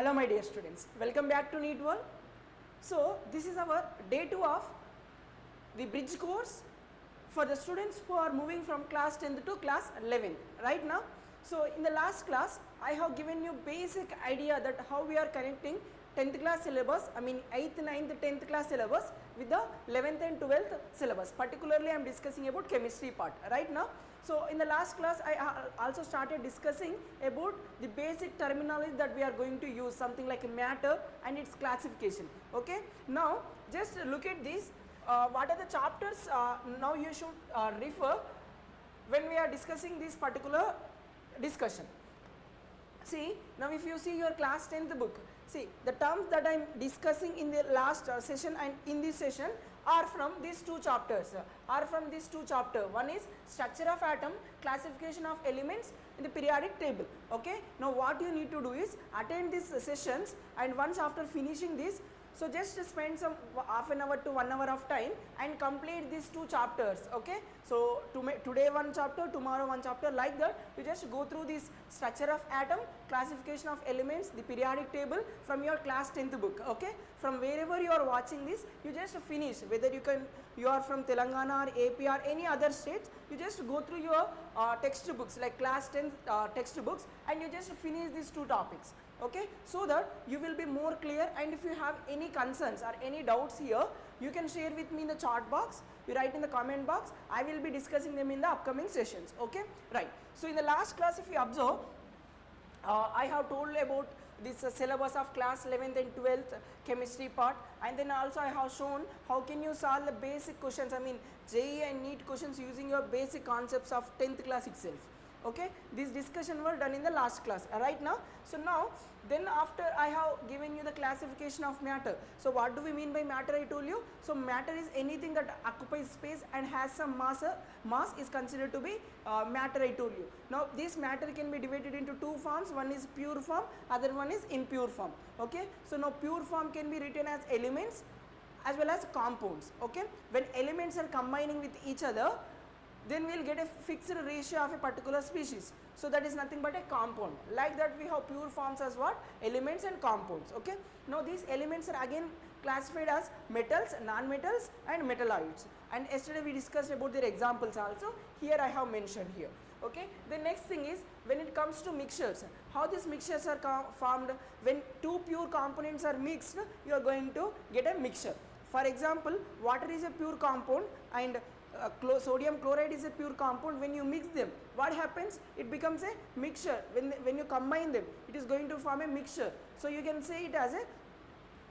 Hello my dear students, welcome back to NEET WORLD. So this is our day 2 of the bridge course for the students who are moving from class 10th to class 11th right now. So in the last class I have given you basic idea that how we are connecting 10th class syllabus, 8th, 9th, 10th class syllabus with the 11th and 12th syllabus. Particularly I am discussing about chemistry part right now. So in the last class I also started discussing about the basic terminology that we are going to use, something like matter and its classification. Okay, now just look at this. What are the chapters now you should refer when we are discussing this particular discussion. See, now if you see your class 10th book, see the terms that I am discussing in the last session and in this session are from these two chapters. One is structure of atom, classification of elements in the periodic table. Okay, now what you need to do is attend these sessions, and once after finishing this, so just spend some half an hour to 1 hour of time and complete these two chapters. Okay, so today one chapter, tomorrow one chapter, like that you just go through this structure of atom, classification of elements, the periodic table from your class 10th book. Okay, from wherever you are watching this, you just finish, whether you are from Telangana or AP or any other states, you just go through your textbooks like class 10th textbooks and you just finish these two topics. Okay, so that you will be more clear, and if you have any concerns or any doubts here, you can share with me in the chat box, you write in the comment box, I will be discussing them in the upcoming sessions. Okay, right. So in the last class, if you observe, I have told about this syllabus of class 11th and 12th chemistry part, and then also I have shown how can you solve the basic questions, JEE and NEET questions using your basic concepts of 10th class itself. Okay, this discussion were done in the last class right now. So now then after I have given you the classification of matter. So what do we mean by matter? I told you, so matter is anything that occupies space and has some mass is considered to be matter, I told you. Now this matter can be divided into two forms, one is pure form, other one is impure form. Okay, so now pure form can be written as elements as well as compounds. Okay, when elements are combining with each other, then we will get a fixed ratio of a particular species. So that is nothing but a compound. Like that we have pure forms as what? Elements and compounds. Okay. Now these elements are again classified as metals, non-metals and metalloids. And yesterday we discussed about their examples also. Here I have mentioned here. Okay. The next thing is when it comes to mixtures, how these mixtures are formed. When two pure components are mixed, you are going to get a mixture. For example, water is a pure compound and sodium chloride is a pure compound. When you mix them, what happens? It becomes a mixture. When you combine them, it is going to form a mixture. So you can say it as a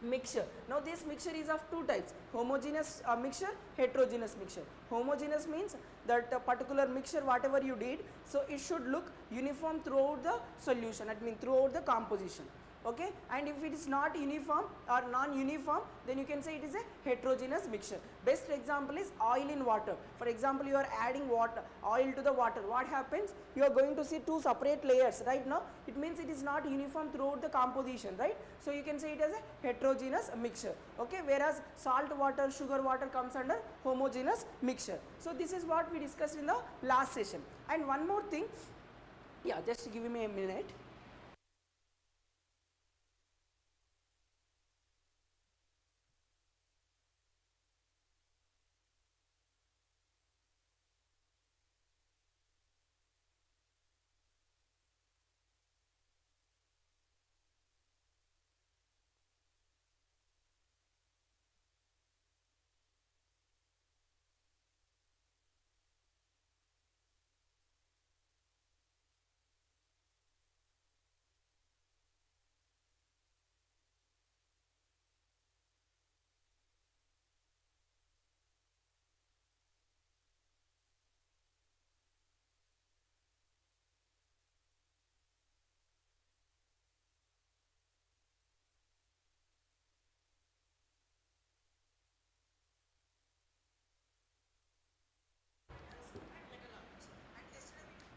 mixture. Now this mixture is of two types: homogeneous mixture, heterogeneous mixture. Homogeneous means that a particular mixture, whatever you did, so it should look uniform throughout the solution, that means throughout the composition. Okay, and if it is not uniform or non-uniform, then you can say it is a heterogeneous mixture. Best example is oil in water. For example, you are adding oil to the water. What happens? You are going to see two separate layers right now. It means it is not uniform throughout the composition, right? So you can say it as a heterogeneous mixture. Okay, whereas salt water, sugar water comes under homogeneous mixture. So this is what we discussed in the last session. And one more thing, yeah, just give me a minute.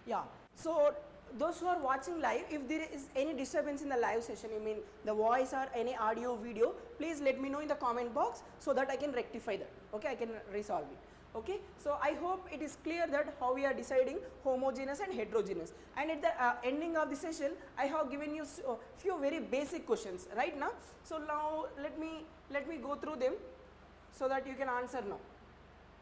Yeah, so those who are watching live, if there is any disturbance in the live session, the voice or any audio, video, please let me know in the comment box so that I can rectify that. Okay, I can resolve it. Okay, so I hope it is clear that how we are deciding homogeneous and heterogeneous. And at the ending of the session, I have given you few very basic questions right now. So now let me go through them so that you can answer now.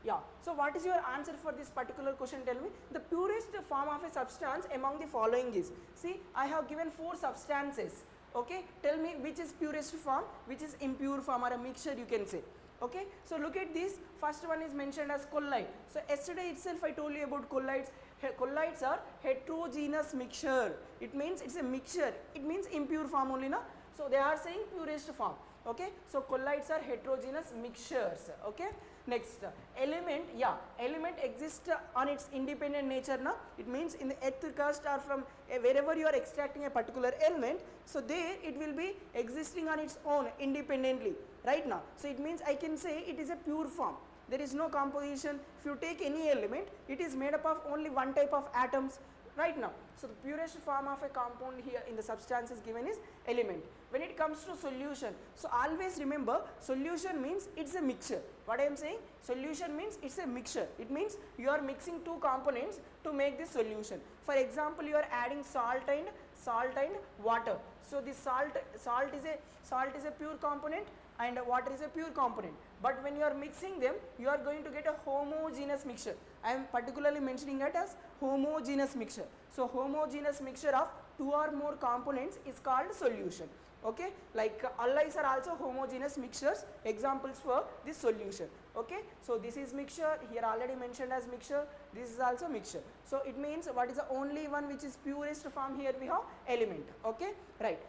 Yeah, so what is your answer for this particular question? Tell me. The purest form of a substance among the following is, see, I have given 4 substances. Okay, tell me which is purest form, which is impure form, or a mixture you can say. Okay, so look at this. First one is mentioned as colloid. So yesterday itself I told you about colloids. Colloids are heterogeneous mixture. It means it's a mixture. It means impure form only, na? So they are saying purest form. Okay, so colloids are heterogeneous mixtures. Okay, next element. Yeah, element exists on its independent nature, na? It means in the earth crust or from wherever you are extracting a particular element, so there it will be existing on its own independently right now. So it means I can say it is a pure form. There is no composition. If you take any element, it is made up of only one type of atoms right now. So the purest form of a compound here in the substance is given is element. When it comes to solution, so always remember, solution means it's a mixture. What I am saying, solution means it's a mixture. It means you are mixing 2 components to make this solution. For example, you are adding salt and water. So the salt is a pure component and water is a pure component. But when you are mixing them, you are going to get a homogeneous mixture. I am particularly mentioning it as homogeneous mixture. So homogeneous mixture of 2 or more components is called solution. Okay, like alloys are also homogeneous mixtures, examples for this solution. Okay, so this is mixture, here already mentioned as mixture, this is also mixture. So it means what is the only one which is purest form? Here we have element. Okay, right.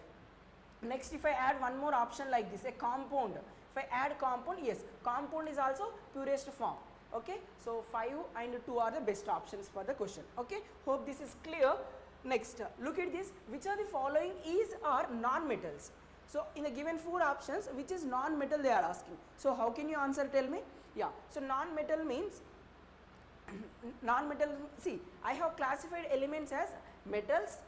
Next, if I add one more option like this, a compound. If I add compound, yes, compound is also purest form. Okay, so 5 and 2 are the best options for the question. Okay, hope this is clear. Next, look at this. Which are the following is or non-metals? So in the given 4 options, which is non-metal they are asking. So how can you answer? Tell me. Yeah, so non-metal means non-metal. See, I have classified elements as metals,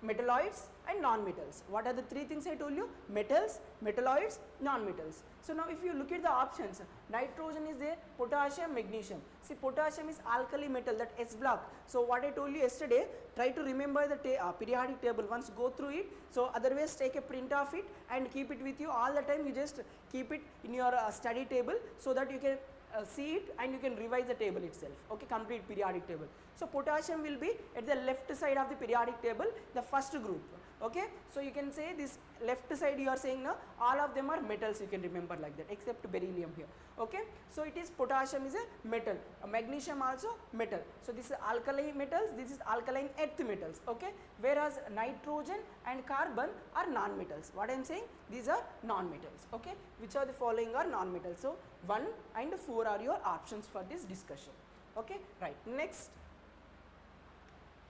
metalloids and non-metals. What are the 3 things I told you? Metals, metalloids, non-metals. So now if you look at the options, nitrogen is there, potassium, magnesium. See, potassium is alkali metal, that S block. So what I told you yesterday, try to remember the periodic table, once go through it. So otherwise take a print of it and keep it with you all the time. You just keep it in your study table so that you can see it and you can revise the table itself. Okay, complete periodic table. So potassium will be at the left side of the periodic table, the first group. Okay, so you can say this left side you are saying now, all of them are metals, you can remember like that, except beryllium here. Okay, so it is potassium is a metal, magnesium also metal. So this is alkali metals, this is alkaline earth metals. Okay, whereas nitrogen and carbon are non-metals. What I am saying, these are non-metals. Okay, which are the following are non-metals? So 1 and 4 are your options for this discussion. Okay, right.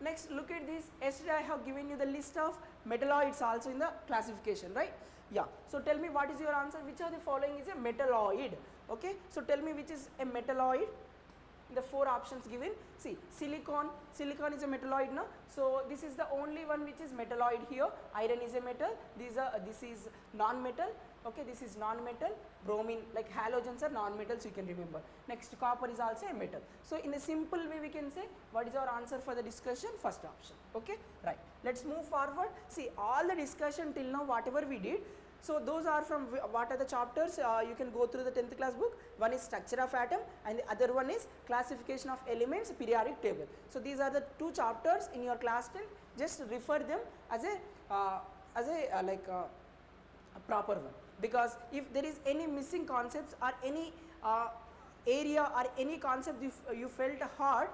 Next, look at this. Yesterday I have given you the list of metalloids also in the classification, right? Yeah. So tell me what is your answer? Which of the following is a metalloid? Okay. So tell me which is a metalloid. The 4 options given. See, silicon is a metalloid, no? So this is the only one which is metalloid here. Iron is a metal. This is non-metal. Okay, this is non-metal. Bromine, like halogens are non-metals, you can remember. Next, copper is also a metal. So in a simple way we can say what is our answer for the discussion? First option. Okay, right. Let's move forward. See, all the discussion till now whatever we did, so those are from what are the chapters? You can go through the 10th class book. One is structure of atom and the other one is classification of elements, periodic table. So these are the 2 chapters in your class 10. Just refer them as a proper one. Because if there is any missing concepts or any area or any concept you felt hard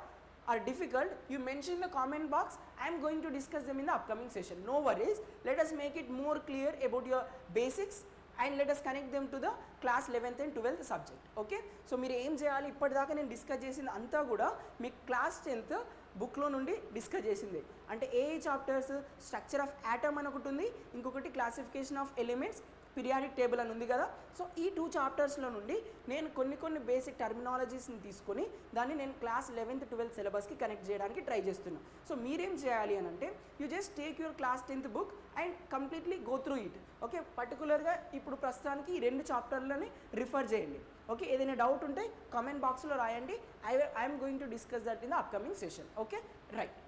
or difficult, you mention in the comment box. I am going to discuss them in the upcoming session. No worries. Let us make it more clear about your basics and let us connect them to the class 11th and 12th subject. Okay. So మీరు ఏం చేయాలి, ఇప్పటిదాకా నేను discuss చేసింది అంతా కూడా మీ class 10th బుక్లో నుండి డిస్కస్ చేసింది. అంటే ఏ చాప్టర్స్, స్ట్రక్చర్ ఆఫ్ యాటమ్ అని ఒకటి ఉంది, ఇంకొకటి classification of elements, periodic table అని ఉంది కదా. సో ఈ 2 చాప్టర్స్లో నుండి నేను కొన్ని బేసిక్ టర్మినాలజీస్ని తీసుకొని దాన్ని నేను క్లాస్ 11th 12th సిలబస్కి కనెక్ట్ చేయడానికి ట్రై చేస్తున్నాను. సో మీరేం చేయాలి అని అంటే you just take your class 10th book and completely go through it. Okay, పర్టికులర్గా ఇప్పుడు ప్రస్తుతానికి ఈ 2 చాప్టర్లని రిఫర్ చేయండి. ఓకే, ఏదైనా డౌట్ ఉంటే కామెంట్ బాక్స్లో రాయండి. I'm going to discuss that in the upcoming session. Okay, right.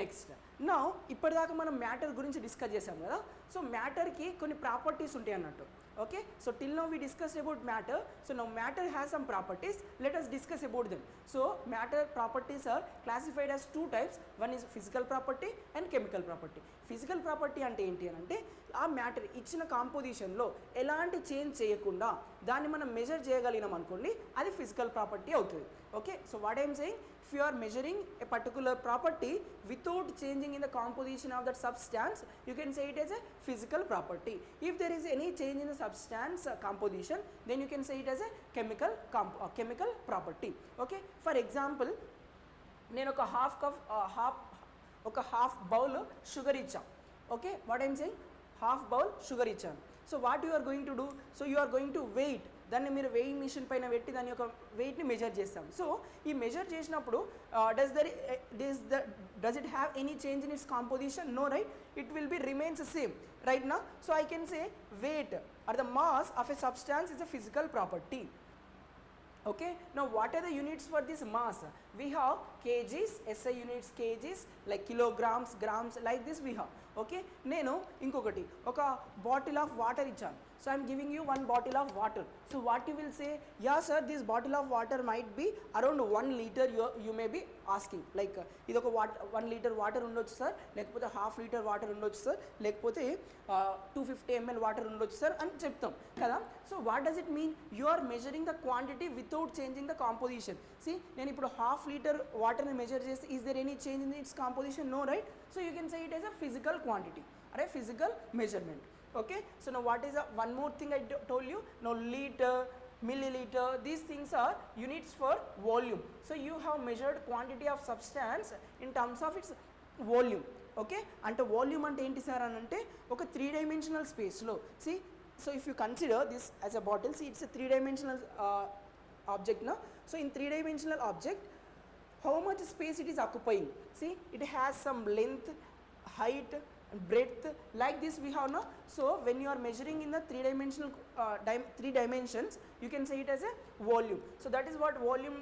Next నా ఇప్పటిదాకా మనం మ్యాటర్ గురించి డిస్కస్ చేసాం కదా. సో మ్యాటర్కి కొన్ని ప్రాపర్టీస్ ఉంటాయి అన్నట్టు. Okay, so till now we discuss about matter. So now matter has some properties, let us discuss about them. So matter properties are classified as 2 types. One is physical property and chemical property. Physical property అంటే ఏంటి అని అంటే ఆ matter ఇచ్చిన కాంపోజిషన్లో ఎలాంటి change చేయకుండా దాన్ని మనం మెజర్ చేయగలిగినాం అనుకోండి, అది ఫిజికల్ ప్రాపర్టీ అవుతుంది. Okay, so what I'm saying, if you are measuring a particular property without changing in the composition of that substance, you can say it as a physical property. If there is any change in the substance composition, then you can say it as a chemical property. Okay, for example, నేను ఒక half bowl sugar ఇచ్చాను. Okay, what I'm saying, half bowl sugar ఇచ్చాను. So what you are going to do, so you are going to weight, దాన్ని మీరు weighing machine పైన పెట్టి దాని యొక్క వెయిట్ని మెజర్ చేస్తాం. సో ఈ మెజర్ చేసినప్పుడు does it have any change in its composition? No, right, it will be remains same, right నా. So I can say weight or the mass of a substance is a physical property. Okay, now what are the units for this mass? We have kgs, SI units kgs, like kilograms, grams, like this we have. Okay, నేను ఇంకొకటి ఒక bottle of water ఇచ్చాను. So I'm giving you 1 bottle of water. So what you will say, yeah sir, this bottle of water might be around 1 liter, you may be asking, like ఇది ఒక 1 liter water ఉండొచ్చు sir, లేకపోతే ½ liter water ఉండొచ్చు sir, లేకపోతే 250 ml water ఉండొచ్చు sir అని చెప్తాం కదా. So what does it mean, you are measuring the quantity without changing the composition. See నేను ఇప్పుడు ½ liter వాటర్ని మెజర్ చేస్తే is there any change in its composition? No, right. So you can say it as a physical quantity or a physical measurement. Okay, so now what is one more thing I told you, now liter, milliliter, these things are units for volume. So you have measured quantity of substance in terms of its volume. Okay, ante volume ante enti sir anante oka 3-dimensional space lo, see, so if you consider this as a bottle, see it's a 3-dimensional object now. So in 3-dimensional object, how much space it is occupying? See, it has some length, height, breadth, like this we have now. So when you are measuring in the 3-dimensional 3 dimensions, you can say it as a volume. So that is what volume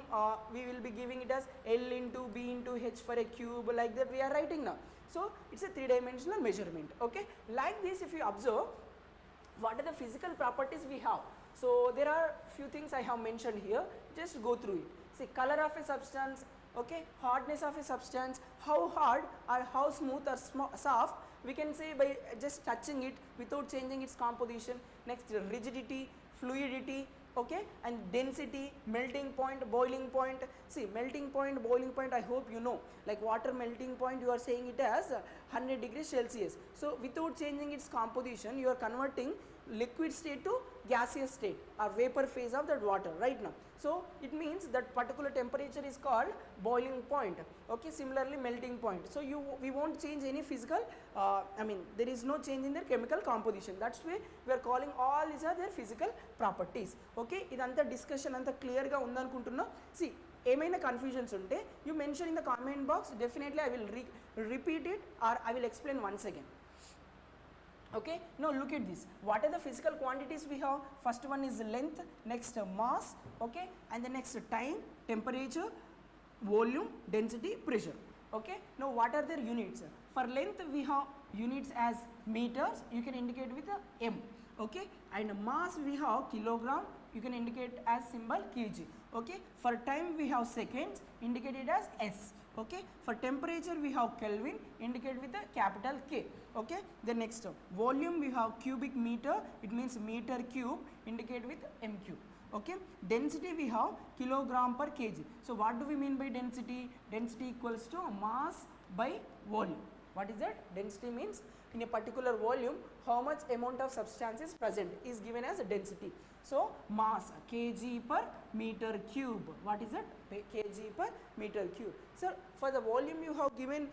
we will be giving it as L into B into H for a cube, like that we are writing now. So it's a 3-dimensional measurement. Okay, like this if you observe, what are the physical properties we have? So there are few things I have mentioned here, just go through it. See, color of a substance, okay, hardness of a substance, how hard or how smooth or soft, we can say by just touching it without changing its composition. Next, rigidity, fluidity, okay, and density, melting point, boiling point. See, melting point, boiling point, I hope you know, like water melting point, you are saying it as 100 degrees Celsius. So without changing its composition, you are converting liquid state to gaseous state or vapor phase of that water right now. So it means that particular temperature is called boiling point. Okay, similarly melting point. So we won't change any physical, there is no change in their chemical composition. That's why we are calling all these are their physical properties. Okay, idantha discussion anta clear ga undanukuntunna. See, ఏమైనా confusions ఉంటే you mention in the comment box, definitely I will repeat it or I will explain once again. Okay, now look at this, what are the physical quantities we have? First one is length, next mass, okay, and the next time, temperature, volume, density, pressure. Okay, now what are their units? For length we have units as meters, you can indicate with a m. Okay, and mass we have kilogram, you can indicate as symbol kg. Okay, for time we have seconds, indicated as s. Okay, for temperature we have Kelvin, indicated with a capital K. Okay, the next volume we have cubic meter, it means meter cube, indicated with m cube. Okay, density we have kilogram per kg. So what do we mean by density? Density equals to mass by volume. What is that? Density means in a particular volume how much amount of substance is present is given as density. So mass kg per meter cube. What is it? Kg per meter cube. So for the volume you have given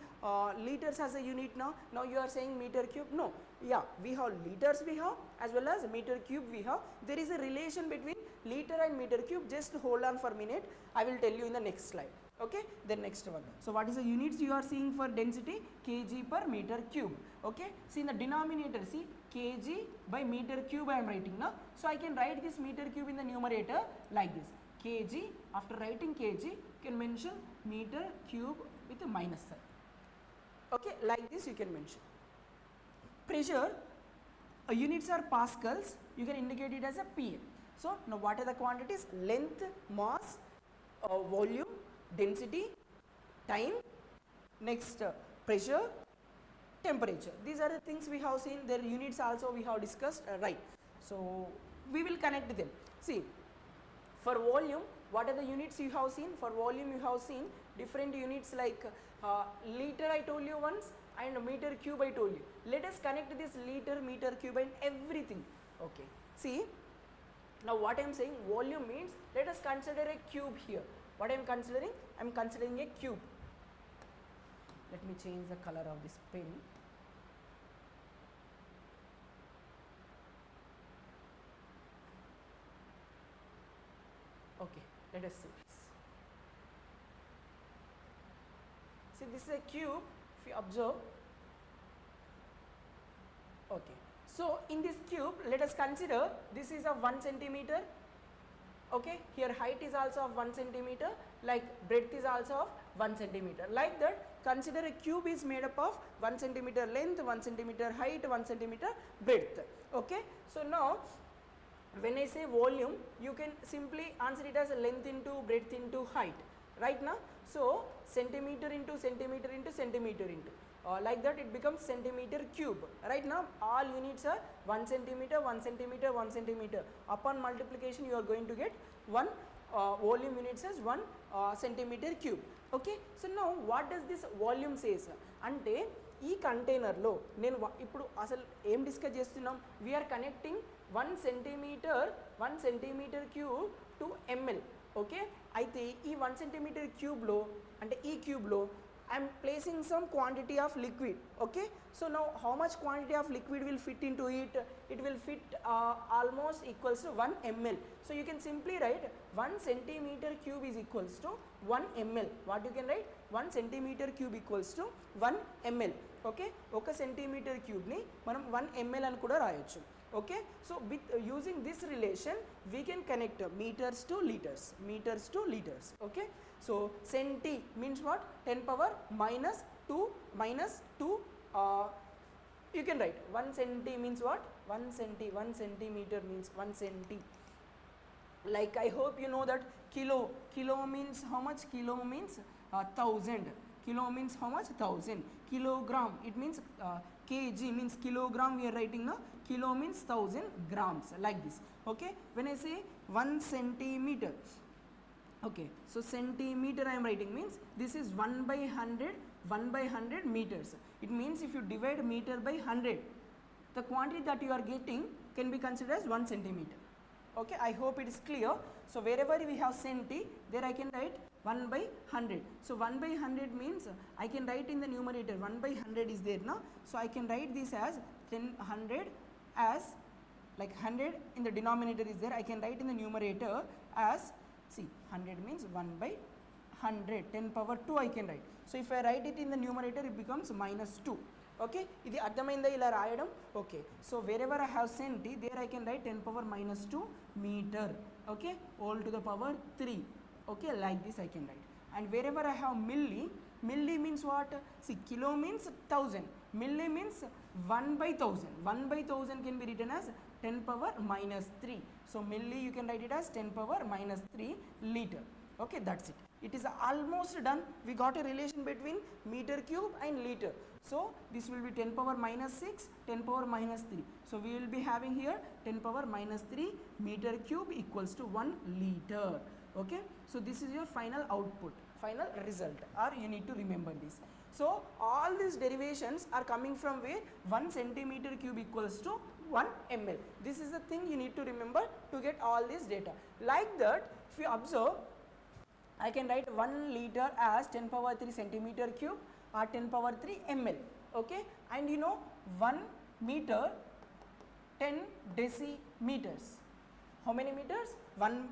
liters as a unit now. Now you are saying meter cube. No. Yeah, we have liters we have as well as meter cube we have. There is a relation between liter and meter cube. Just hold on for a minute. I will tell you in the next slide. Okay, then next one. So what is the units you are seeing for density? Kg per meter cube. Okay, see in the denominator, see kg by meter cube I am writing now. So I can write this meter cube in the numerator like this. Kg, after writing kg, you can mention meter cube with a minus sign. Okay, like this you can mention. Pressure, units are pascals, you can indicate it as a PA. So now what are the quantities? Length, mass, volume, density, time, next pressure, temperature. These are the things we have seen. Their units also we have discussed, right. So we will connect them. See, for volume, what are the units you have seen? For volume you have seen different units like liter I told you once and meter cube I told you. Let us connect this liter, meter cube and everything. Okay. See, now what I am saying, volume means let us consider a cube here. What I am considering? I am considering a cube. Let me change the color of this pen. Okay, let us see this. See, this is a cube, if you observe. Okay, so in this cube, let us consider this is of 1 centimeter. Okay, here height is also of 1 centimeter, like breadth is also of 1 centimeter. Like that, consider a cube is made up of 1 centimeter length, 1 centimeter height, 1 centimeter breadth. Okay, so now when I say volume, you can simply answer it as a length into breadth into height, right now. So centimeter into centimeter into centimeter into. Like that it becomes centimeter cube. Right now all units are 1 centimeter, 1 centimeter, 1 centimeter. Upon multiplication you are going to get one volume units as 1 centimeter cube. Okay, so now what does this volume says? Ante ఈ కంటైనర్లో నేను ఇప్పుడు అసలు ఏం discuss చేస్తున్నాం? We are connecting 1 centimeter cube to ml. Okay, అయితే ఈ 1 centimetre క్యూబ్లో అంటే ఈ క్యూబ్లో I'm placing some quantity of liquid. Okay, so now how much quantity of liquid will fit into it? It will fit almost equals to 1 ml. So you can simply write 1 centimeter cube is equals to 1 ml. What you can write? 1 centimeter cube equals to 1 ml. Okay, ఒక centimeter cube ni మనం 1 ml అని కూడా రాయొచ్చు. Okay, so with using this relation we can connect meters to liters, meters to liters. Okay, so centi means what? 10 power minus 2 minus 2. You can write 1 centi means what? 1 centimeter means 1 centi. Like I hope you know that kilo means how much? Kilo means 1000. Kilo means how much? 1000. Kilogram, it means kg means kilogram we are writing now. Kilo means 1000 grams, like this. Okay, when I say 1 centimeter, okay, so centimeter I am writing means this is 1 by 100 meters. It means if you divide meter by 100, the quantity that you are getting can be considered as 1 centimeter. Okay, I hope it is clear. So wherever we have centi, there I can write 1 by 100. So 1 by 100 means I can write in the numerator 1 by 100 is there now. So I can write this as 100 as like 100 in the denominator is there. I can write in the numerator as, see, 100 means 1 by 100, 10 power 2 I can write. So if I write it in the numerator, it becomes minus 2. Okay, ఇది అర్థమైందా ఇలా రాయడం? Okay, so wherever I have centi, there I can write 10 power minus 2 meter. Okay, all to the power 3. Okay, like this I can write. And wherever I have milli means what? See, kilo means 1000, milli means 1 by 1000. 1 by 1000 can be written as 10 power minus 3. So milli you can write it as 10 power minus 3 liter. Okay, that's it. It is almost done. We got a relation between meter cube and liter. So this will be 10 power minus 6, 10 power minus 3. So we will be having here 10 power minus 3 meter cube equals to 1 liter. Okay, so this is your final output, final result, or you need to remember this. So all these derivations are coming from where? 1 centimeter cube equals to 1 ml. This is the thing you need to remember to get all this data. Like that, if you observe, I can write 1 liter as 10 power 3 centimeter cube or 10 power 3 ml. Okay, and you know 1 meter 10 decimeters. How many meters? 1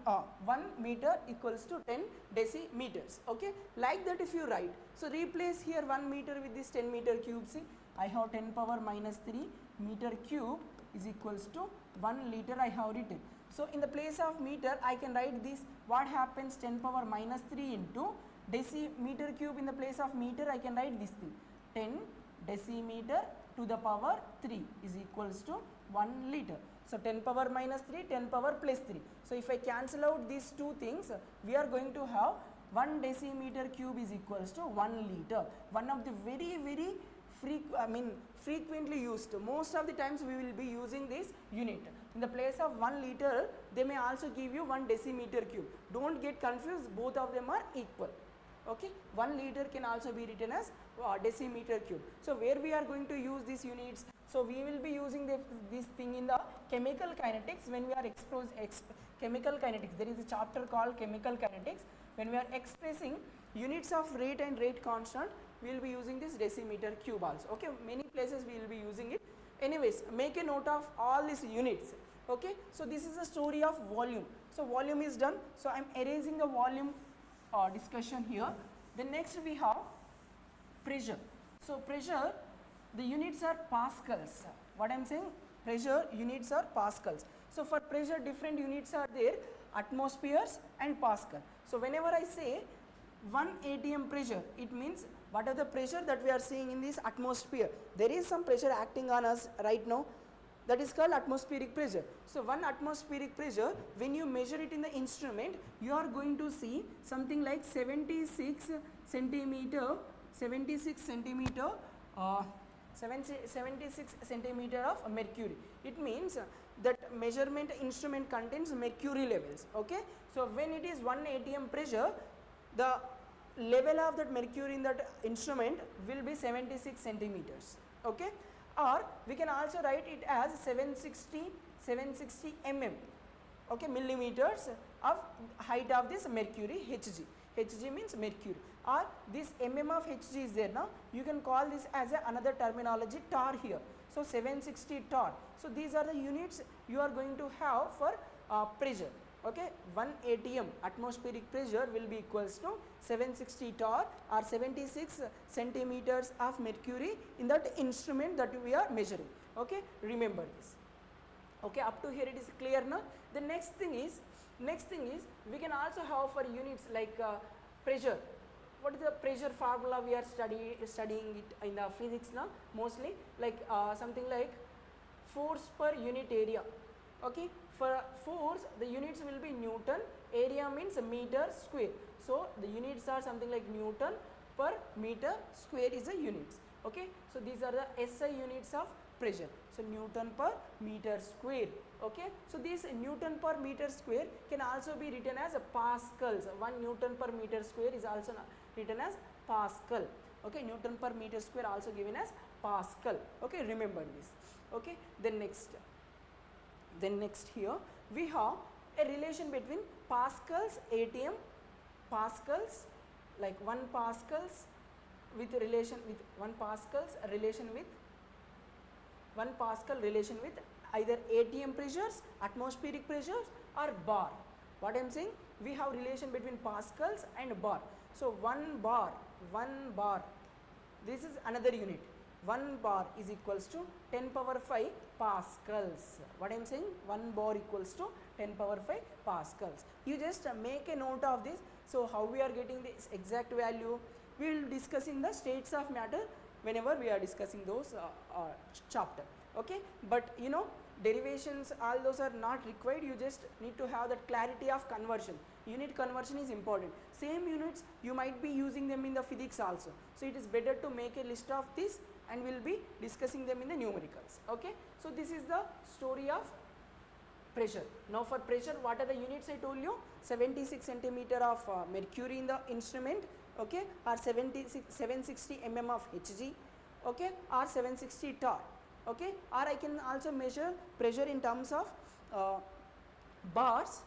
meter equals to 10 decimeters. Okay, like that if you write, so replace here 1 meter with this 10 meter cube. See, I have 10 power minus 3 meter cube is equals to 1 liter I have written. So in the place of meter I can write this, what happens, 10 power minus 3 into decimeter cube. In the place of meter I can write this thing, 10 decimeter to the power 3 is equals to 1 liter. So 10 power minus 3, 10 power plus 3. So if I cancel out these two things, we are going to have 1 decimeter cube is equals to 1 liter. One of the very frequently used. Most of the times we will be using this unit. In the place of 1 liter, they may also give you 1 decimeter cube. Don't get confused, both of them are equal. Okay, 1 liter can also be written as decimeter cube. So where we are going to use these units? So we will be using this thing in the chemical kinetics when we are chemical kinetics. There is a chapter called chemical kinetics. When we are expressing units of rate and rate constant, we will be using this decimeter cube also. Okay, many places we will be using it. Anyways, make a note of all these units. Okay, so this is the story of volume. So volume is done. So I am erasing the volume discussion here. Then next we have pressure. So pressure, the units are pascals. What I am saying, pressure units are pascals. So for pressure different units are there, atmospheres and pascal. So whenever I say 1 atm pressure, it means what are the pressure that we are seeing in this atmosphere. There is some pressure acting on us right now, that is called atmospheric pressure. So 1 atmospheric pressure, when you measure it in the instrument, you are going to see something like 76 centimeter of mercury. It means that measurement instrument contains mercury levels. Okay, so when it is 1 atm pressure, the level of that mercury in that instrument will be 76 centimeters. Okay, or we can also write it as 760 mm. Okay, millimeters of height of this mercury, Hg. Hg means mercury, or this mm of Hg is there now. You can call this as another terminology, torr here. So 760 torr. So these are the units you are going to have for pressure. Okay, 1 atm atmospheric pressure will be equals to 760 torr or 76 centimeters of mercury in that instrument that we are measuring. Okay, remember this. Okay, up to here it is clear now. The next thing is we can also have for units like pressure. What is the pressure formula? We are studying it in the physics now, mostly like something like force per unit area. Okay, for force the units will be Newton, area means meter square. So the units are something like Newton per meter square is the units. Okay, so these are the SI units of pressure. So Newton per meter square. Okay, so this Newton per meter square can also be written as pascals. 1 Newton per meter square is also written as Pascal. Okay, Newton per meter square also given as Pascal. Okay, remember this. Okay, then next here we have a relation between pascals, atm, pascals, like 1 pascals with relation with 1 pascals relation with 1 pascal relation with either atm pressures, atmospheric pressures or bar. What I am saying, we have relation between pascals and bar. So 1 bar, this is another unit. 1 bar is equals to 10 power 5 pascals. What I am saying, 1 bar equals to 10 power 5 pascals. You just make a note of this. So how we are getting this exact value, we will discuss in the states of matter whenever we are discussing those chapter. Okay, but you know, derivations, all those are not required. You just need to have that clarity of conversion. Unit conversion is important. Same units you might be using them in the physics also. So it is better to make a list of this and we will be discussing them in the numericals. Okay, so this is the story of pressure. Now for pressure, what are the units I told you? 76 centimeter of mercury in the instrument. Okay, or 760 mm of Hg. Okay, or 760 torr. okay, or I can also measure pressure in terms of bars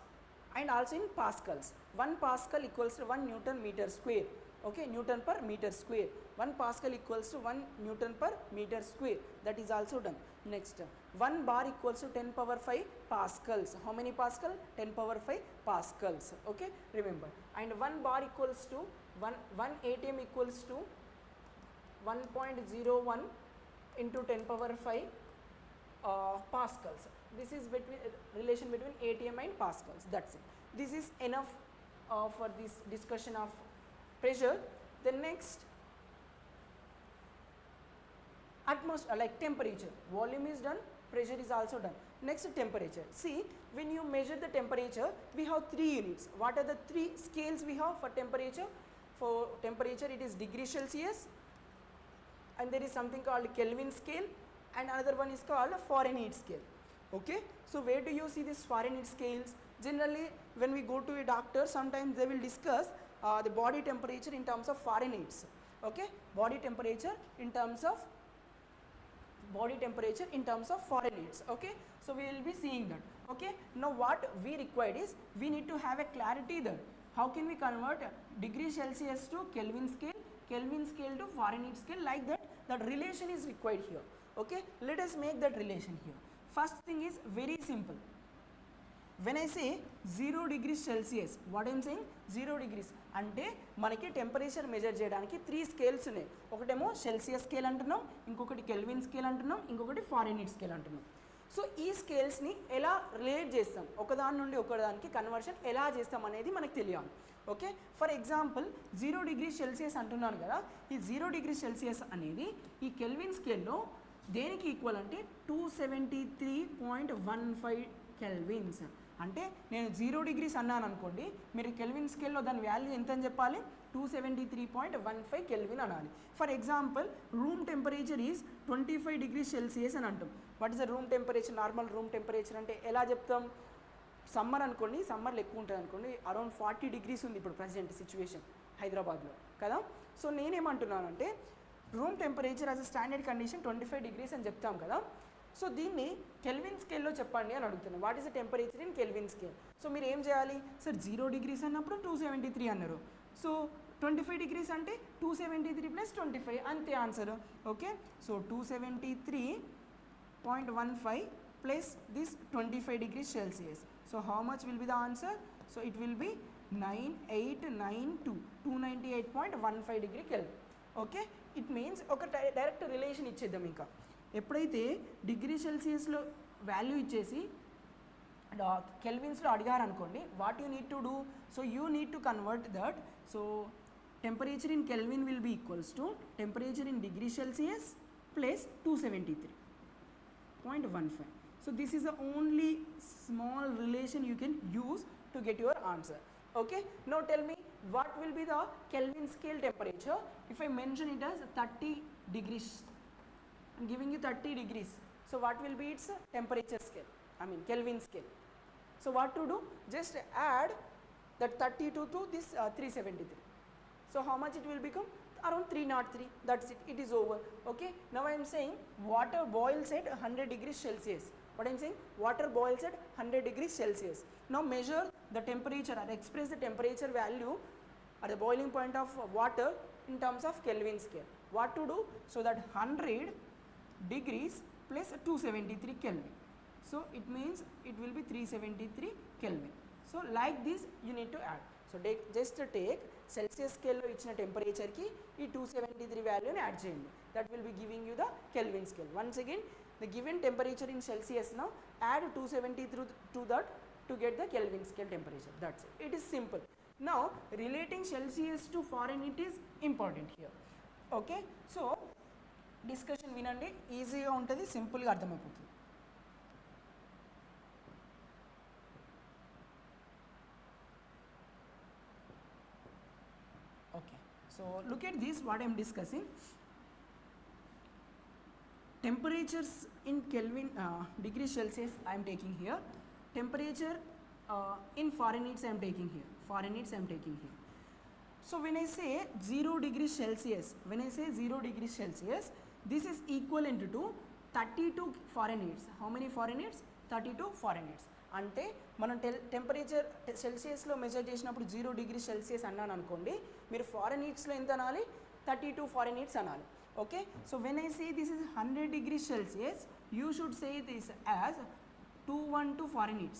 and also in pascals. 1 pascal equals to 1 newton meter square, okay, newton per meter square. 1 pascal equals to 1 newton per meter square, that is also done. Next, 1 bar equals to 10 power 5 pascals. How many pascal? 10 power 5 pascals, okay, remember. And 1 bar equals to 1 atm equals to 1.01 into 10 power 5 pascals. This is between relation between atm and pascals, that's it. This is enough for this discussion of pressure. Then next, atmosphere, like temperature. Volume is done, pressure is also done. Next, temperature. See, when you measure the temperature, we have 3 units. What are the 3 scales we have for temperature? For temperature, it is degree Celsius, and there is something called Kelvin scale, and another one is called Fahrenheit scale, okay. So where do you see these Fahrenheit scales? Generally, when we go to a doctor, sometimes they will discuss the body temperature in terms of Fahrenheit, okay, body temperature in terms of Fahrenheit, okay. So we will be seeing that, okay. Now what we required is, we need to have a clarity that how can we convert degree Celsius to Kelvin scale to Fahrenheit scale, like that. That relation is required here, okay. Let us make that relation here. First thing is very simple. When I say 0 degrees Celsius, what I am saying, 0 degrees అంటే మనకి temperature measure చేయడానికి 3 scales ఉన్నాయి. ఒకటేమో Celsius scale అంటున్నాం, ఇంకొకటి kelvin scale అంటున్నాం, ఇంకొకటి Fahrenheit scale అంటున్నాం. సో ఈ స్కేల్స్ని ఎలా రిలేట్ చేస్తాం, ఒకదాని నుండి ఒకదానికి కన్వర్షన్ ఎలా చేస్తాం అనేది మనకు తెలియాలి, okay. For example 0 degree Celsius అంటున్నాను కదా, ఈ 0 డిగ్రీ సెల్సియస్ అనేది ఈ కెల్విన్ స్కేల్లో దేనికి ఈక్వల్ అంటే 273.15 కెల్విన్స్. అంటే నేను 0 డిగ్రీస్ అన్నాను అనుకోండి, మీరు కెల్విన్ స్కేల్లో దాని వాల్యూ ఎంత అని చెప్పాలి, 273.15 కెల్విన్ అనాలి. For example room temperature is 25 degree Celsius అని అంటాం. What is the room temperature, normal room temperature అంటే ఎలా చెప్తాం? సమ్మర్ అనుకోండి, సమ్మర్లో ఎక్కువ ఉంటుంది అనుకోండి, అరౌండ్ 40 డిగ్రీస్ ఉంది ఇప్పుడు ప్రజెంట్ సిచ్యువేషన్ హైదరాబాద్లో కదా. సో నేనేమంటున్నానంటే room temperature as a standard condition 25 degrees అని చెప్తాం కదా. సో దీన్ని కెల్విన్ స్కేల్లో చెప్పండి అని అడుగుతున్నాను. What is the temperature in kelvin scale? So మీరు ఏం చేయాలి సార్, 0 డిగ్రీస్ అన్నప్పుడు 273 అన్నారు. సో 25 డిగ్రీస్ అంటే 273 + 25 అంతే answer, okay. So 273.15 plus this 25 degrees Celsius. So how much will be the answer? So it will be 9892, 298.15 degree Kelvin, okay. It means ఒక direct relation ఇచ్చేద్దాం. ఇంకా ఎప్పుడైతే డిగ్రీ సెల్సియస్లో వాల్యూ ఇచ్చేసి కెల్విన్స్లో అడిగారు అనుకోండి, what you need to do, so you need to convert that. So temperature in kelvin will be equals to temperature in degree Celsius plus 273.15. So this is the only small relation you can use to get your answer, okay. Now tell me, what will be the Kelvin scale temperature if I mention it as 30 degrees? I'm giving you 30 degrees. So what will be its temperature scale, I mean Kelvin scale? So what to do, just add that 32 to this 373. So how much it will become? Around 303. That's it, it is over, okay. Now I am saying water boils at 100 degrees Celsius. What I am saying, water boils at 100 degrees Celsius. Now measure the temperature or express the temperature value at the boiling point of water in terms of Kelvin scale. What to do? So that 100 degrees plus 273 Kelvin. So it means it will be 373 Kelvin. So like this you need to add. So just take Celsius scale లో ఇచ్చిన టెంపరేచర్కి ఈ 273 వాల్యూని add చేయండి. That will be giving you the Kelvin scale. Once again, the given temperature in Celsius now, add 273 to that to get the Kelvin scale temperature. That's it. It is simple. Now relating Celsius to Fahrenheit is important here, okay. So discussion వినండి, ఈజీగా ఉంటుంది, సింపుల్గా అర్థమైపోతుంది. Okay, so look at this, what I am discussing. Temperatures in Kelvin degree Celsius I am taking here. Temperature in Fahrenheit I am taking here. Fahrenheit I am taking here. So when I say 0 degrees Celsius, this is equivalent to 32 Fahrenheit. How many Fahrenheit? 32 Fahrenheit. అంటే మనం temperature సెల్సియస్లో measure చేసినప్పుడు 0 degree Celsius అన్నాను అనుకోండి, మీరు ఫారెన్హీట్స్లో ఎంత అనాలి? 32 Fahrenheit అనాలి. Okay, so when I say this is 100 degree Celsius, you should say this as 212 Fahrenheit.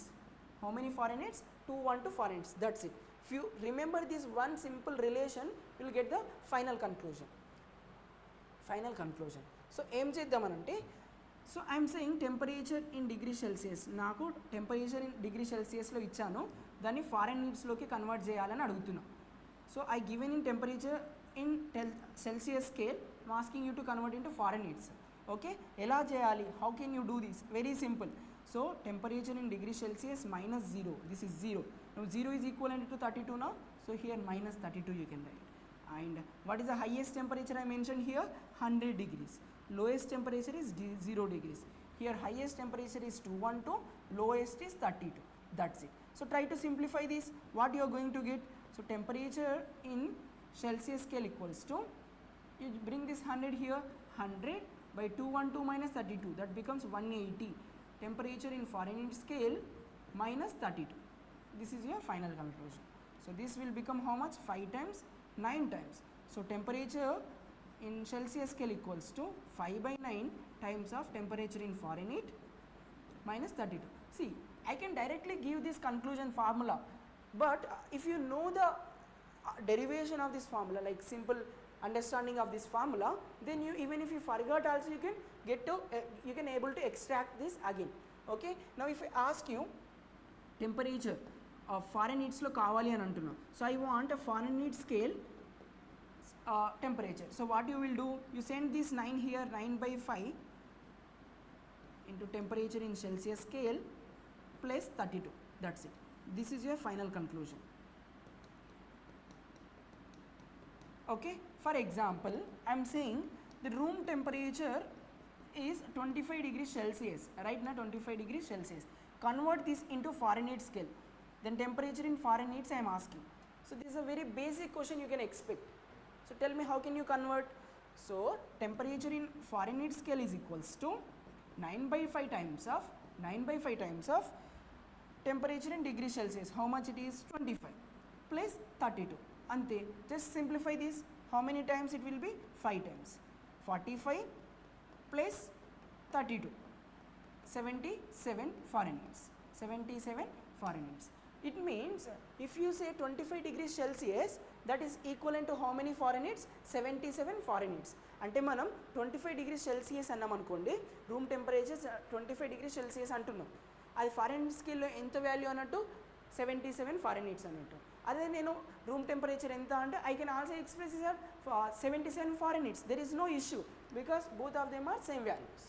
How many Fahrenheit? 212 Fahrenheit. That's it. If you remember this one simple relation, you will get the final conclusion. So ఏం చేద్దామనంటే, so I'm saying temperature in degree Celsius. నాకు temperature in degree సెల్సియస్లో ఇచ్చాను, దాన్ని ఫారెన్హీట్స్లోకి convert చేయాలని అడుగుతున్నా. So I given in temperature in Celsius scale, asking you to convert into Fahrenheits. Okay, ఎలా చేయాలి? How can you do this? Very simple. So temperature in degree Celsius minus 0, this is 0. Now 0 is equivalent to 32 now, so here minus 32 you can write. And what is the highest temperature I mentioned here? 100 degrees. Lowest temperature is 0 degrees. Here highest temperature is 212, lowest is 32. That's it. So try to simplify this. What you are going to get? So temperature in Celsius scale equals to, you bring this 100 here, 100 by 212 minus 32, that becomes 180. Temperature in Fahrenheit scale minus 32. This is your final conclusion. So this will become how much? 5 times, 9 times. So temperature in Celsius scale equals to 5 by 9 times of temperature in Fahrenheit minus 32. See, I can directly give this conclusion formula, but if you know the derivation of this formula, like simple understanding of this formula, then you, even if you forgot also, you can get to you can able to extract this again. Okay, now if I ask you temperature of Fahrenheit lo kavali అని అంటున్నా, so I want a Fahrenheit scale temperature. So what you will do, you send this 9 here, 9 by 5 into temperature in Celsius scale plus 32. That's it. This is your final conclusion. Okay, for example, I am saying the room temperature is 25 degrees Celsius, right now 25 degrees Celsius. Convert this into Fahrenheit scale, then temperature in Fahrenheit I am asking. So this is a very basic question you can expect. So tell me, how can you convert? So temperature in Fahrenheit scale is equals to 9 by 5 times of temperature in degree Celsius. How much it is? 25 plus 32. Ante, just simplify this. How many times it will be? 5 times. 45 plus 32, 77 Fahrenheit. 77 Fahrenheit. It means if you say 25 degrees Celsius, that is equivalent to how many Fahrenheit? 77 Fahrenheit. అంటే మనం 25 degrees Celsius అన్నాం అనుకోండి, room temperature 25 degrees Celsius అంటున్నాం, అది Fahrenheit స్కేల్లో ఎంత value అన్నట్టు? 77 Fahrenheit అన్నట్టు. అదే నేను రూమ్ టెంపరేచర్ ఎంత అంటే, I can also express is 77 Fahrenheit. There is no issue because both of them are same values.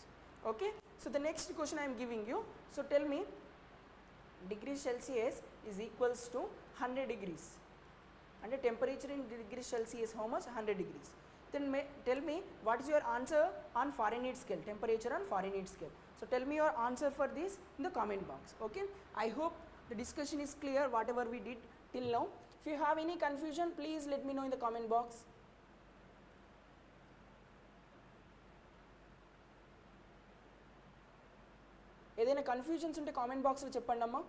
Okay, so the next question I'm giving you. So tell me, degree Celsius is equals to 100 degrees. And temperature in degree Celsius how much? 100 degrees. Then tell me what is your answer on Fahrenheit scale, temperature on Fahrenheit scale. So tell me your answer for this in the comment box. Okay, I hope the discussion is clear whatever we did till now. If you have any confusion, please let me know in the comment box. ఏదైనా confusions ఉంటే comment బాక్స్లో చెప్పండి అమ్మా.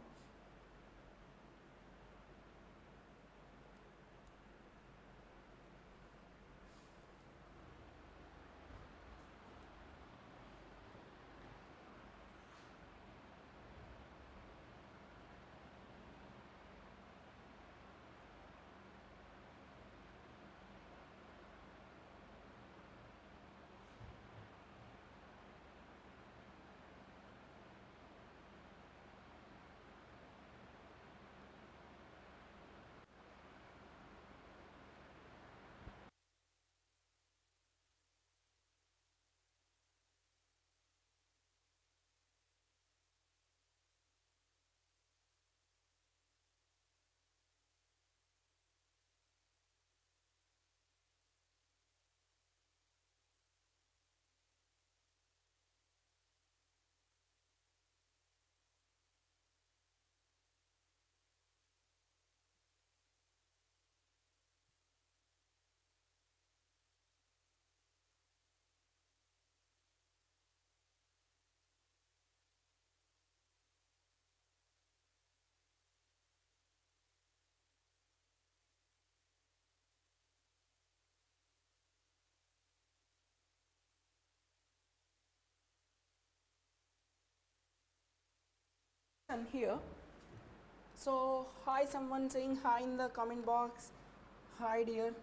And here, so hi, someone saying hi in the comment box. Hi dear.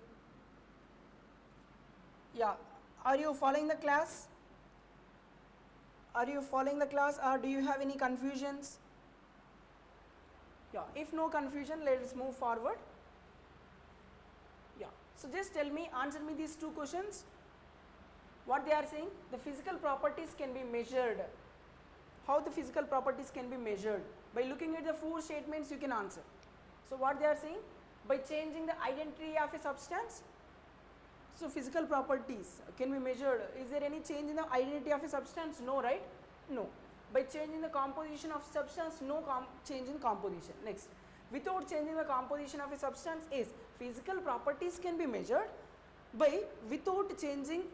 Yeah, are you following the class? Are you following the class, or do you have any confusions? Yeah, if no confusion, let's move forward. Yeah, so just tell me, answer me these two questions. What they are saying, the physical properties can be measured. How the physical properties can be measured? By looking at the four statements you can answer. So what they are saying, by changing the identity of a substance. So physical properties can be measured. Is there any change in the identity of a substance? No, right? No. By changing the composition of substance, no change in composition. Next, without changing the composition of a substance is physical properties can be measured by without changing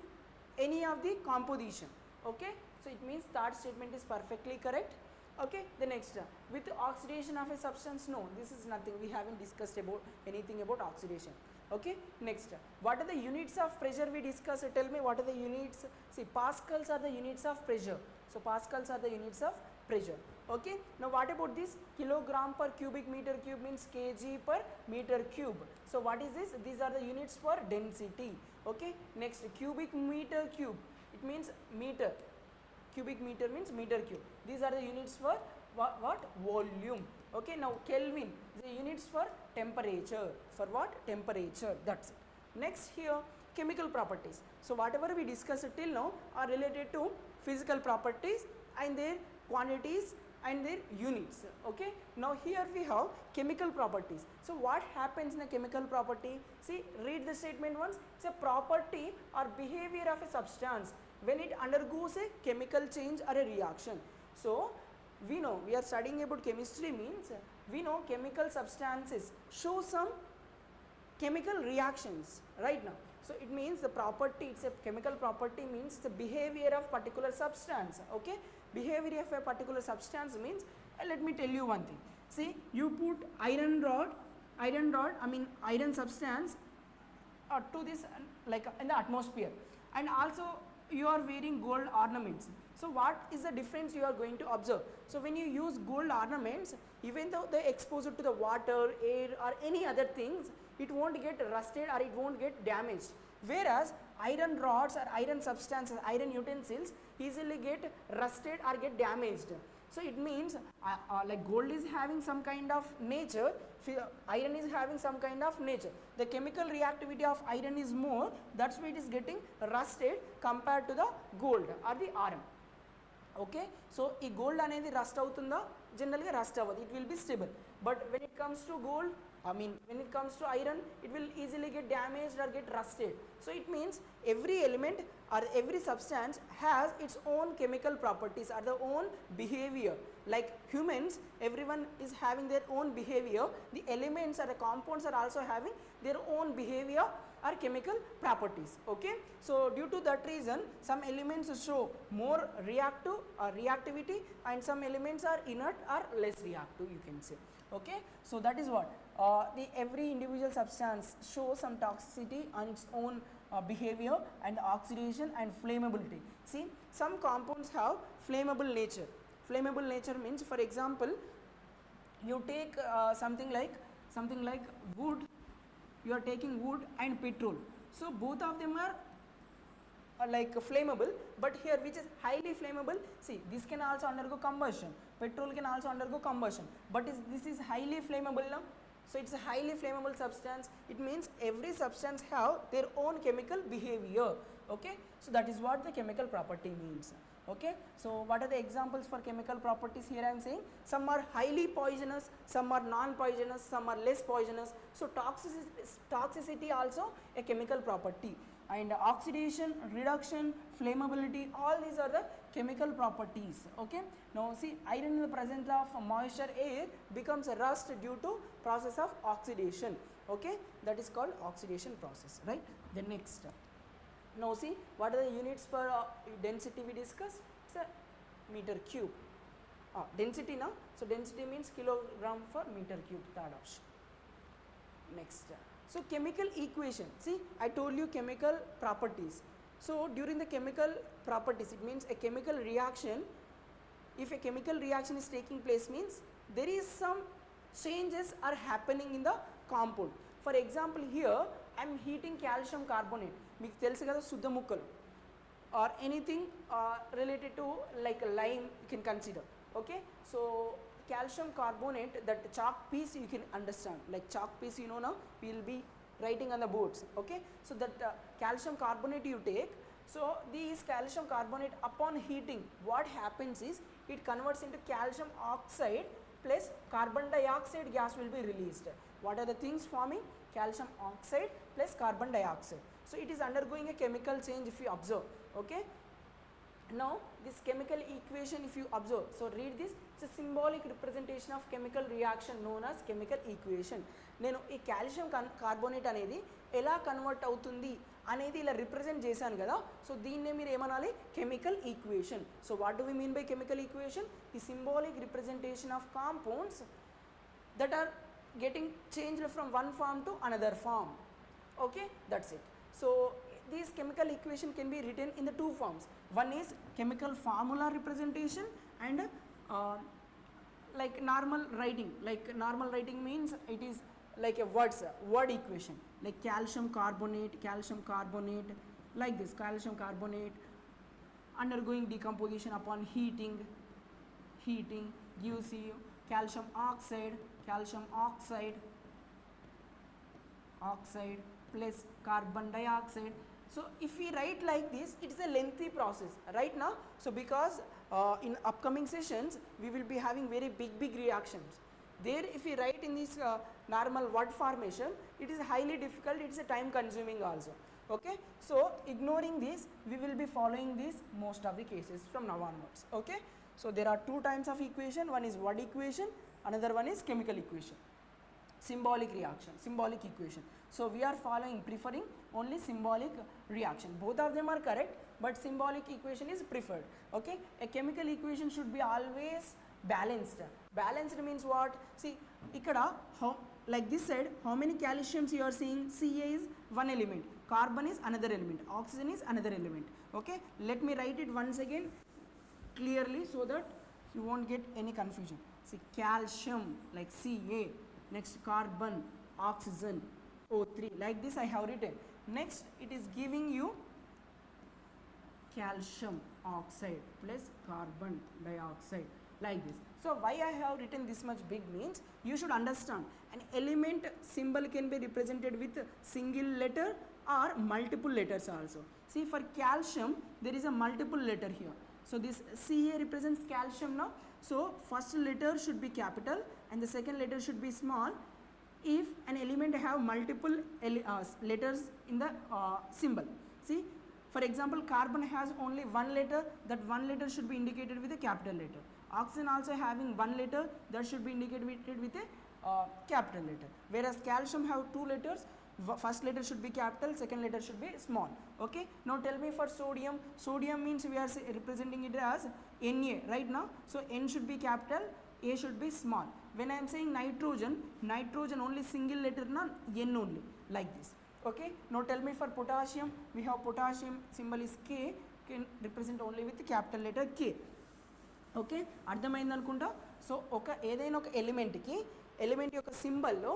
any of the composition. Okay, so it means third statement is perfectly correct. Okay, the next, with oxidation of a substance, no, this is nothing, we haven't discussed about anything about oxidation. Okay, next, what are the units of pressure we discussed? Tell me what are the units. See, pascals are the units of pressure. So pascals are the units of pressure. Okay, now what about this? Kilogram per cubic meter cube means kg per meter cube. So what is this? These are the units for density. Okay, next, cubic meter cube, it means meter. Cubic meter means meter cube. These are the units for what? Volume. Okay, now Kelvin, the units for temperature. For what? Temperature. That's it. Next, here, chemical properties. So whatever we discussed till now are related to physical properties and their quantities and their units. Okay, now here we have chemical properties. So what happens in a chemical property? See, read the statement once. It's a property or behavior of a substance when it undergoes a chemical change or a reaction. So we know, we are studying about chemistry, means we know chemical substances show some chemical reactions right now. So it means the property, it's a chemical property, means the behavior of particular substance. Okay, behavior of a particular substance means, let me tell you one thing. See, you put iron substance to this, like in the atmosphere, and also you are wearing gold ornaments. So what is the difference you are going to observe? So when you use gold ornaments, even though they expose it to the water, air or any other things, it won't get rusted or it won't get damaged. Whereas iron rods or iron substances, iron utensils easily get rusted or get damaged. So it means like gold is having some kind of nature, iron is having some kind of nature. The chemical reactivity of iron is more, that's why it is getting rusted compared to the gold or the iron. Okay, so ఈ gold అనేది rust అవుతుందా? Generally rust అవ్వదు, it will be stable. But when it comes to gold, when it comes to iron, it will easily get damaged or get rusted. So it means every element or every substance has its own chemical properties or their own behavior. Like humans, everyone is having their own behavior. The elements or the compounds are also having their own behavior or chemical properties. Okay, so due to that reason, some elements show more reactive reactivity, and some elements are inert or less reactive, you can say. Okay, so that is what every individual substance shows some toxicity on its own behavior and oxidation and flammability. See, some compounds have flammable nature. Flammable nature means, for example, you take something like wood, you are taking wood and petrol. So both of them are like flammable, but here which is highly flammable? See, this can also undergo combustion, petrol can also undergo combustion, but this is highly flammable now. So it's a highly flammable substance. It means every substance have their own chemical behavior. Okay, so that is what the chemical property means. Okay, so what are the examples for chemical properties? Here I am saying some are highly poisonous, some are non-poisonous, some are less poisonous. So toxicity also a chemical property, and oxidation, reduction, flammability, all these are the chemical properties. Okay, now see, iron in the presence of moisture air becomes rust due to process of oxidation. Okay, that is called oxidation process, right? The next, now see, what are the units for density we discussed? It's a meter cube. Density now, so density means kilogram per meter cube, third option. Next, so chemical equation. See, I told you chemical properties. So during the chemical properties, it means a chemical reaction if a chemical reaction is taking place means there is some changes are happening in the compound. For example, here I am heating calcium carbonate, మీకు తెలుసు కదా శుద్ధ ముక్కలు, or anything related to like a lime you can consider. Okay, so calcium carbonate, that chalk piece you can understand, like chalk piece, you know, now we will be writing on the boards. Okay, so that calcium carbonate you take, so this calcium carbonate upon heating what happens is it converts into calcium oxide plus carbon dioxide gas will be released. What are the things forming? Calcium oxide plus carbon dioxide. So it is undergoing a chemical change if you observe. Okay, now this chemical equation if you observe, so read this, it's a symbolic representation of chemical reaction known as chemical equation. నేను ఈ calcium carbonate అనేది ఎలా convert అవుతుంది అనేది ఇలా represent చేశాను కదా, so దీన్నే మీరు ఏమనాలి? Chemical equation. So what do we mean by chemical equation? The symbolic representation of compounds that are getting changed from one form to another form. Okay, that's it. So this chemical equation can be written in the two forms. One is chemical formula representation and like normal writing. Like normal writing means it is like a word equation, like calcium carbonate, like this calcium carbonate undergoing decomposition upon heating gives you calcium oxide plus carbon dioxide. So if we write like this, it is a lengthy process right now. So because in upcoming sessions we will be having very big reactions. There if we write in this normal word formation, it is highly difficult, it is a time consuming also. Okay, so ignoring this we will be following this most of the cases from now onwards. Okay, so there are two types of equation, one is word equation, another one is chemical equation. Symbolic equation. So we are preferring only symbolic reaction. Both of them are correct, but symbolic equation is preferred. Okay, a chemical equation should be always balanced Balanced means what? See, ikkada like this side, how many calciums you are seeing? Ca is one element, carbon is another element, oxygen is another element. Okay, let me write it once again clearly so that you won't get any confusion. See, calcium like Ca, next carbon, oxygen, O3, like this I have written. Next it is giving you calcium oxide plus carbon dioxide, like this. So why I have written this much big means you should understand an element symbol can be represented with single letter or multiple letters also. See, for calcium there is a multiple letter here. So this Ca represents calcium now. So first letter should be capital and the second letter should be small. If an element have multiple letters in the symbol. See, for example, carbon has only one letter, that one letter should be indicated with a capital letter. Oxygen also having one letter, that should be indicated with a capital letter. Whereas calcium have two letters, first letter should be capital, second letter should be small. Okay, now tell me for sodium. Sodium means we are representing it as Na right now. So N should be capital, A should be small. When I am saying nitrogen, nitrogen only single letter, not N only, like this. Okay, now tell me for potassium, we have potassium symbol is K, can represent only with the capital letter K. Okay, అర్థమైంది అనుకుంటా. So ఏదైనా ఒక ఎలిమెంట్కి element యొక్క సింబల్లో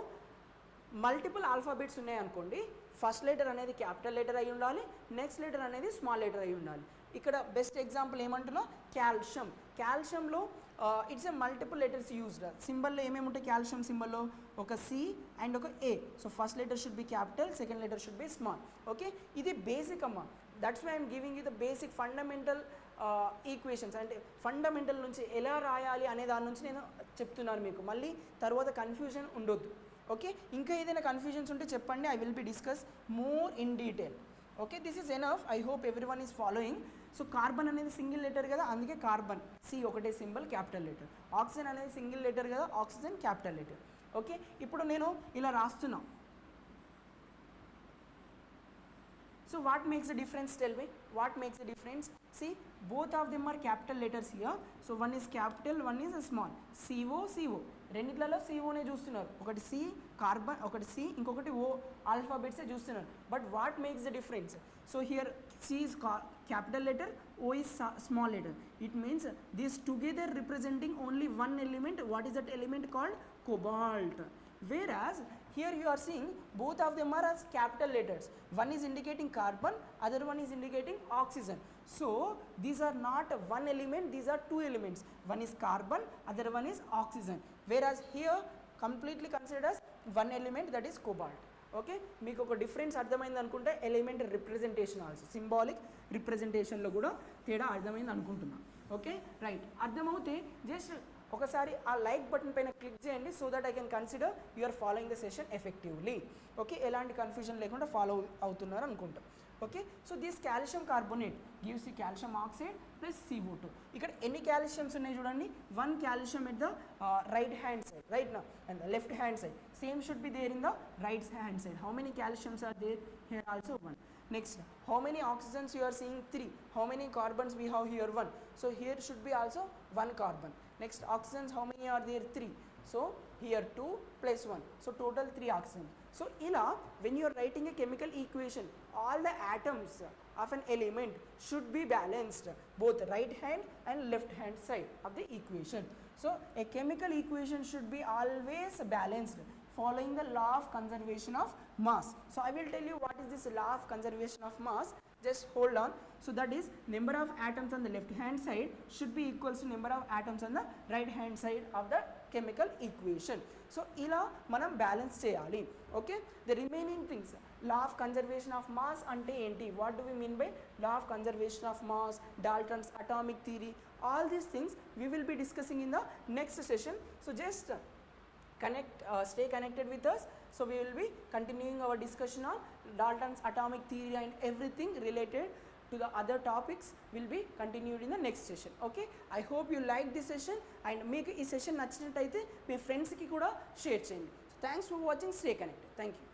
multiple alphabets ఉన్నాయనుకోండి, first letter అనేది capital letter అయి ఉండాలి, నెక్స్ట్ లెటర్ అనేది స్మాల్ లెటర్ అయి ఉండాలి. ఇక్కడ బెస్ట్ ఎగ్జాంపుల్ ఏమంటున్నా, కాల్షియం. కాల్షియంలో it's a multiple letters used. సింబల్లో ఏమేమి ఉంటాయి కాల్షియం సింబల్లో? ఒక సి అండ్ ఒక A. So first letter should be capital, second letter should be small. Okay, ఇది బేసిక్ అమ్మ. That's why I'm giving you the basic fundamental equations, అంటే fundamental నుంచి ఎలా రాయాలి అనే దాని నుంచి నేను చెప్తున్నాను మీకు. మళ్ళీ తర్వాత కన్ఫ్యూజన్ ఉండొద్దు. ఓకే, ఇంకా ఏదైనా కన్ఫ్యూజన్స్ ఉంటే చెప్పండి, I will be discuss more in detail. Okay, this is enough. I hope every one is following. So carbon అనేది సింగిల్ లెటర్ కదా, అందుకే కార్బన్ సి ఒకటే సింబల్ క్యాపిటల్ లెటర్. ఆక్సిజన్ అనేది సింగిల్ లెటర్ కదా, ఆక్సిజన్ క్యాపిటల్ లెటర్. ఓకే, ఇప్పుడు నేను ఇలా రాస్తున్నా. So what makes the difference? Tell me, what makes the difference? See, both of them are capital letters here. So one is capital, one is small. CO, CO. రెండిట్లలో COనే చూస్తున్నారు. ఒకటి C carbon, ఒకటి C, ఇంకొకటి O ఆల్ఫాబెట్సే చూస్తున్నారు. But what makes the difference? So here C is capital letter, O is small letter. It means these together representing only one element. What is that element called? Cobalt. Whereas here you are seeing both of them are as capital letters. One is indicating carbon, other one is indicating oxygen. So these are not one element, these are two elements. One is carbon, other one is oxygen. Whereas here completely considered as one element, that is cobalt. Okay, మీకు ఒక difference అర్థమైంది అనుకుంటే element representation also symbolic రిప్రజెంటేషన్లో కూడా తేడా అర్థమైంది అనుకుంటున్నాను. Okay right, అర్థమవుతే just ఒకసారి ఆ లైక్ బటన్ పైన క్లిక్ చేయండి so that I can consider you are following the session effectively. Okay, ఎలాంటి కన్ఫ్యూజన్ లేకుండా ఫాలో అవుతున్నారు అనుకుంటాం. Okay, so this calcium carbonate gives the calcium oxide plus CO2. ఇక్కడ ఎన్ని కాల్షియమ్స్ ఉన్నాయి చూడండి, one calcium at the right hand side, right నా, and left hand side. Same should be there in the right hand side. How many calciums are there? Here also 1. Next, how many oxygens you are seeing? 3. How many carbons we have here? 1. So here should be also 1 carbon. Next, oxygens, how many are there? 3. So here 2 plus 1. So total 3 oxygens. So ila, when you are writing a chemical equation, all the atoms of an element should be balanced, both right hand and left hand side of the equation. So a chemical equation should be always balanced, following the law of conservation of mass. So I will tell you what is this law of conservation of mass. Just hold on. So that is number of atoms on the left hand side should be equals to number of atoms on the right hand side of the chemical equation. So ila manam balance cheyali. Okay, the remaining things, law of conservation of mass ante enti, what do we mean by law of conservation of mass, Dalton's atomic theory, all these things we will be discussing in the next session. So just stay connected with us. So we will be continuing our discussion on Dalton's atomic theory and everything related to the other topics will be continued in the next session. Okay, I hope you like this session and మీకు ఈ session నచ్చినట్టయితే మీ ఫ్రెండ్స్కి కూడా share చేయండి. So thanks for watching, stay connected. Thank you.